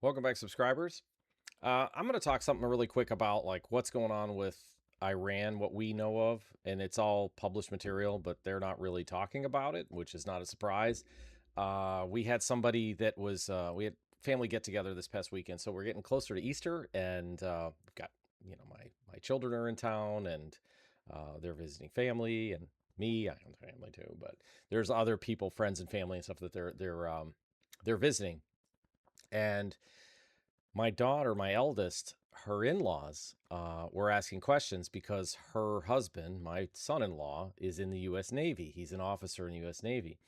Welcome back, subscribers. I'm going to talk something really quick about like what's going on with Iran, what we know of, and it's all published material, but they're not really talking about it, which is not a surprise. We had somebody that was we had family get together this past weekend, so we're getting closer to Easter, and we've got my children are in town, and they're visiting family, and me, I have family too, but there's other people, friends and family and stuff that they're visiting, and my daughter, my eldest, her in-laws were asking questions because her husband, my son-in-law, is in the U.S. Navy. He's an officer in the U.S. Navy.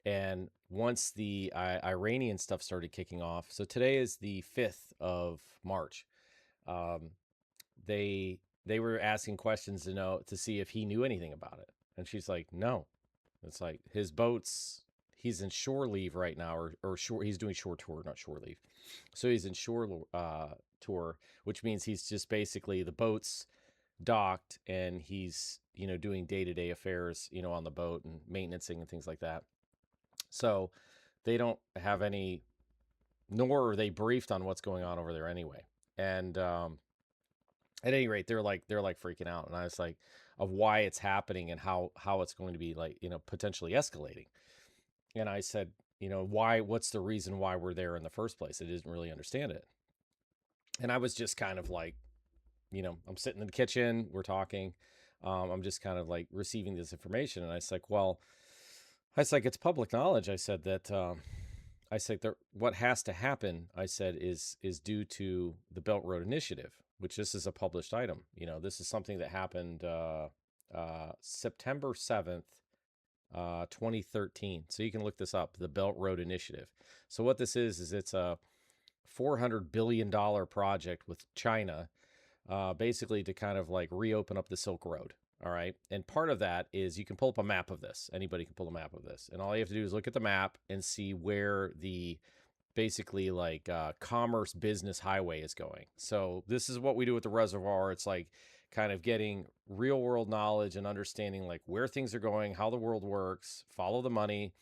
And once the Iranian stuff started kicking off, so today is the 5th of March. Um, they were asking questions to see if he knew anything about it, and she's like, no. It's like his boats. He's in shore leave right now, or shore. He's doing shore tour, not shore leave. So he's in shore tour, which means he's just basically the boat's docked and he's doing day-to-day affairs on the boat and maintenancing and things like that. So they don't have any, nor are they briefed on what's going on over there anyway. And at any rate, they're like freaking out, and I was like, of why it's happening and how it's going to be like potentially escalating. And I said, why? What's the reason why we're there in the first place? I didn't really understand it. And I was just kind of like, I'm sitting in the kitchen, we're talking. I'm just kind of like receiving this information. And I was like, well, it's public knowledge. I said that, what has to happen, I said, is due to the Belt Road Initiative, which this is a published item. This is something that happened September 7th, 2013. So you can look this up, the Belt Road Initiative. So what this is it's a $400 billion project with China, basically to kind of like reopen up the Silk Road. All right. And part of that is you can pull up a map of this. Anybody can pull a map of this. And all you have to do is look at the map and see where the basically like commerce business highway is going. So this is what we do with the reservoir. It's like kind of getting real world knowledge and understanding like where things are going, how the world works, follow the money,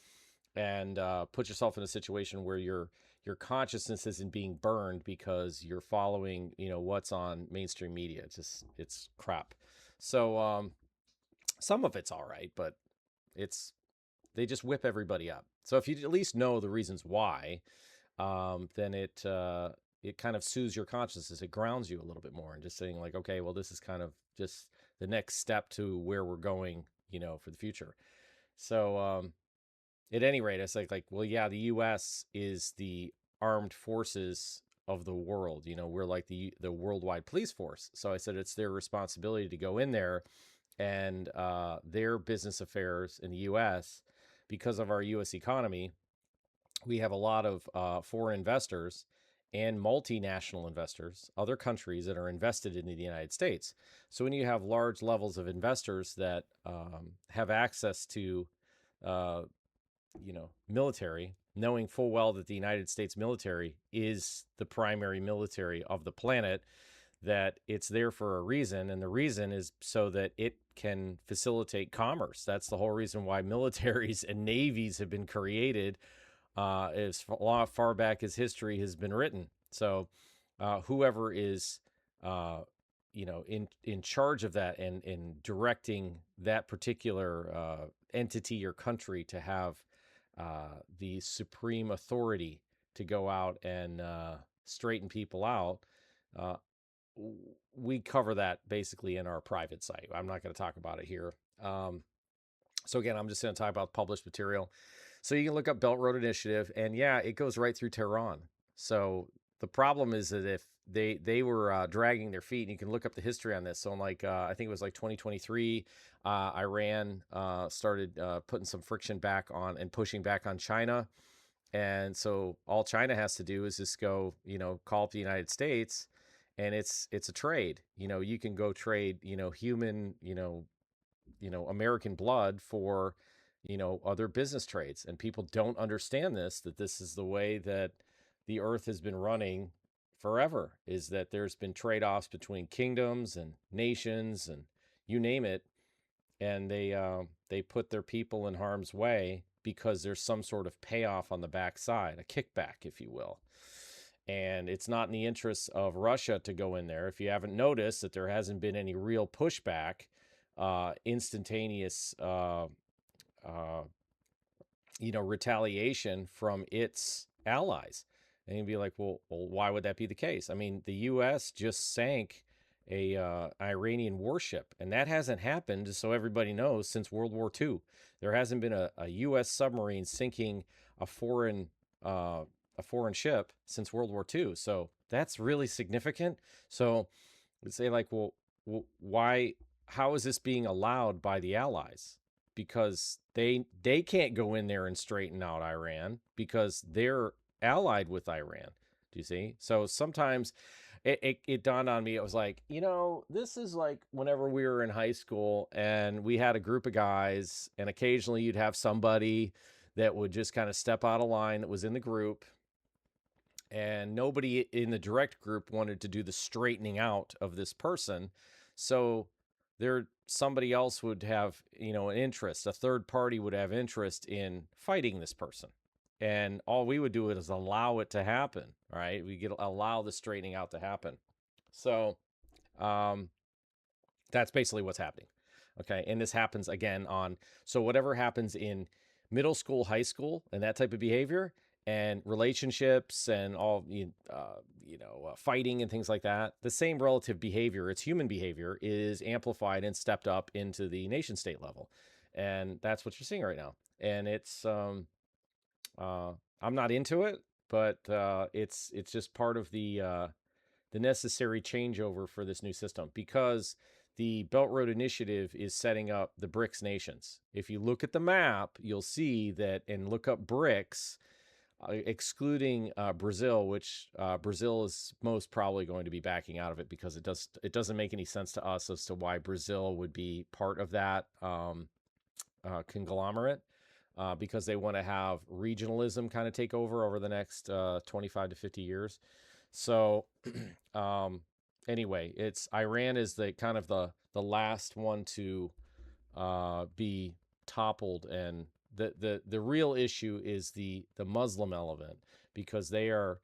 and put yourself in a situation where your consciousness isn't being burned because you're following what's on mainstream media. It's crap. So some of it's all right, but it's they just whip everybody up. So if you at least know the reasons why, then it kind of soothes your consciousness. It grounds you a little bit more, and just saying like, okay, well, this is kind of just the next step to where we're going, for the future. So at any rate, it's like, well, yeah, the U.S. is the armed forces of the world. We're like the worldwide police force. So I said it's their responsibility to go in there and their business affairs in the U.S. Because of our U.S. economy, we have a lot of foreign investors and multinational investors, other countries that are invested in the United States. So when you have large levels of investors that have access to, uh, military, knowing full well that the United States military is the primary military of the planet, that it's there for a reason. And the reason is so that it can facilitate commerce. That's the whole reason why militaries and navies have been created as far back as history has been written. So whoever is in charge of that and in directing that particular entity or country to have the supreme authority to go out and straighten people out. Uh, we cover that basically in our private site. I'm not going to talk about it here. So again, I'm just going to talk about published material. So you can look up Belt Road Initiative, and yeah, it goes right through Tehran. So the problem is that if they were dragging their feet, and you can look up the history on this. So in I think it was like 2023, Iran started putting some friction back on and pushing back on China. And so all China has to do is just go, call up the United States, and it's a trade. You can go trade, human, American blood for, other business trades. And people don't understand this, that this is the way that the earth has been running forever, is that there's been trade-offs between kingdoms and nations and you name it. And they put their people in harm's way because there's some sort of payoff on the backside, a kickback, if you will. And it's not in the interests of Russia to go in there. If you haven't noticed that there hasn't been any real pushback, instantaneous, retaliation from its allies. And you'd be like, well, why would that be the case? I mean, the U.S. just sank a Iranian warship, and that hasn't happened, so everybody knows, since World War II. There hasn't been a U.S. submarine sinking a foreign ship since World War II. So that's really significant. So let's say, like, well, why? How is this being allowed by the Allies? Because they can't go in there and straighten out Iran because they're allied with Iran. Do you see? So sometimes it dawned on me. It was like, this is like whenever we were in high school and we had a group of guys, and occasionally you'd have somebody that would just kind of step out of line that was in the group, and nobody in the direct group wanted to do the straightening out of this person. So somebody else would have, an interest, a third party would have interest in fighting this person. And all we would do is allow it to happen, right? Allow the straightening out to happen. So that's basically what's happening. Okay. And this happens again so whatever happens in middle school, high school, and that type of behavior, and relationships and all, fighting and things like that, the same relative behavior, it's human behavior, is amplified and stepped up into the nation state level. And that's what you're seeing right now. And it's, I'm not into it, but it's just part of the necessary changeover for this new system, because the Belt Road Initiative is setting up the BRICS nations. If you look at the map, you'll see that, and look up BRICS, excluding Brazil, which Brazil is most probably going to be backing out of it, because it doesn't make any sense to us as to why Brazil would be part of that conglomerate, because they want to have regionalism kind of take over the next 25 to 50 years. So anyway, Iran is the kind of the last one to be toppled, and the real issue is the Muslim element, because they are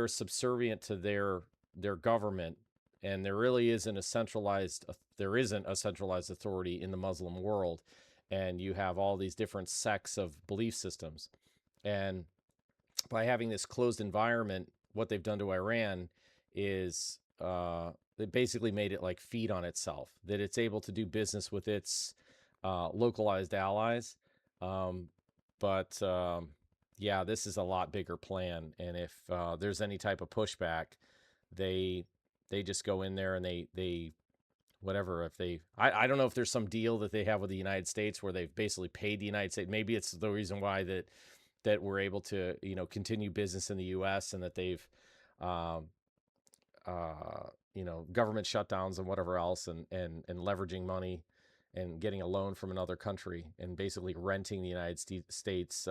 subservient to their government, and there isn't a centralized authority in the Muslim world, and you have all these different sects of belief systems. And by having this closed environment, what they've done to Iran is they basically made it like feed on itself, that it's able to do business with its localized allies. But this is a lot bigger plan. And if there's any type of pushback, they just go in there and they whatever. If I don't know if there's some deal that they have with the United States where they've basically paid the United States. Maybe it's the reason why that we're able to, continue business in the U.S. and that they've, government shutdowns and whatever else, and leveraging money and getting a loan from another country and basically renting the United States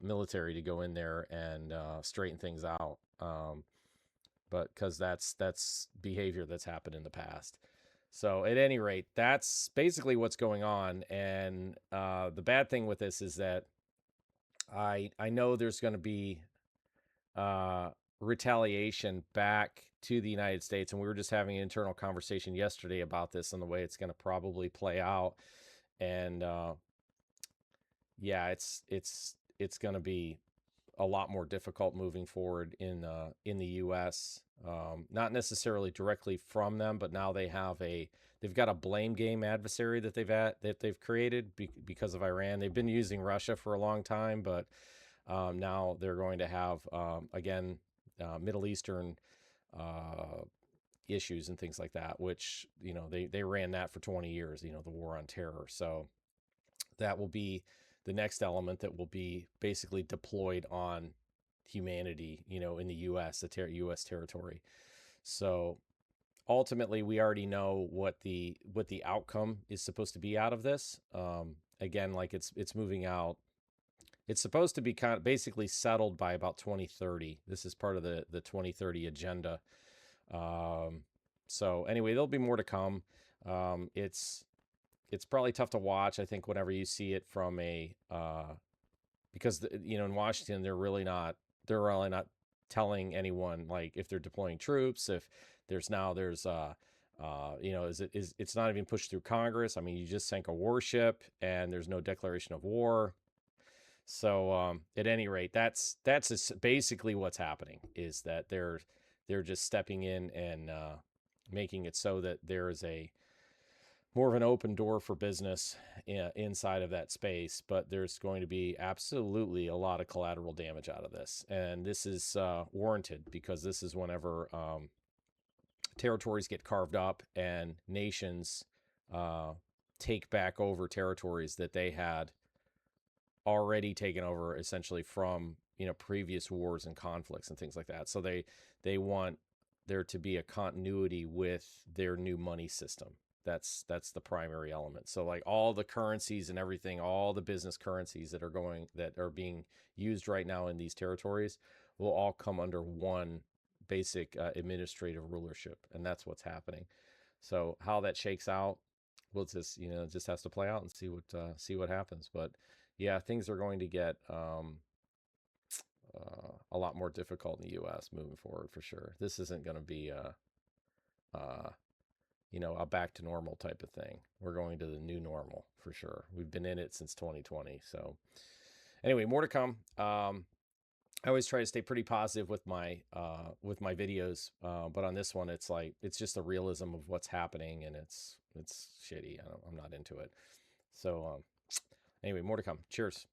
military to go in there and straighten things out. But because that's behavior that's happened in the past. So at any rate, that's basically what's going on. And the bad thing with this is that I know there's going to be retaliation back to the United States, and we were just having an internal conversation yesterday about this and the way it's going to probably play out. And it's going to be a lot more difficult moving forward in the U.S. Not necessarily directly from them, but now they've got a blame game adversary that they've created because of Iran. They've been using Russia for a long time, but now they're going to have again Middle Eastern issues and things like that, which they ran that for 20 years. The war on terror. So that will be the next element that will be basically deployed on humanity, in the U.S., U.S. territory. So ultimately, we already know what the outcome is supposed to be out of this. Again, like it's moving out. It's supposed to be kind of basically settled by about 2030. This is part of the 2030 agenda. So anyway, there'll be more to come. It's probably tough to watch, I think, whenever you see it from because in Washington they're really not telling anyone, like, if they're deploying troops, if there's you know, it's not even pushed through Congress. I mean, you just sank a warship and there's no declaration of war. So at any rate, that's basically what's happening, is that they're just stepping in and making it so that there is a more of an open door for business inside of that space. But there's going to be absolutely a lot of collateral damage out of this, and this is warranted, because this is whenever territories get carved up and nations take back over territories that they had already taken over, essentially, from, you know, previous wars and conflicts and things like that. So they want there to be a continuity with their new money system. That's the primary element. So like all the currencies and everything, all the business currencies that are being used right now in these territories will all come under one basic administrative rulership, and that's what's happening. So how that shakes out, we'll just, you know, just has to play out and see what happens. But yeah, things are going to get a lot more difficult in the U.S. moving forward, for sure. This isn't going to be you know, a back to normal type of thing. We're going to the new normal for sure. We've been in it since 2020. So anyway, more to come. I always try to stay pretty positive with my videos, but on this one, it's like, it's just the realism of what's happening, and it's shitty. I'm not into it. So anyway, more to come. Cheers.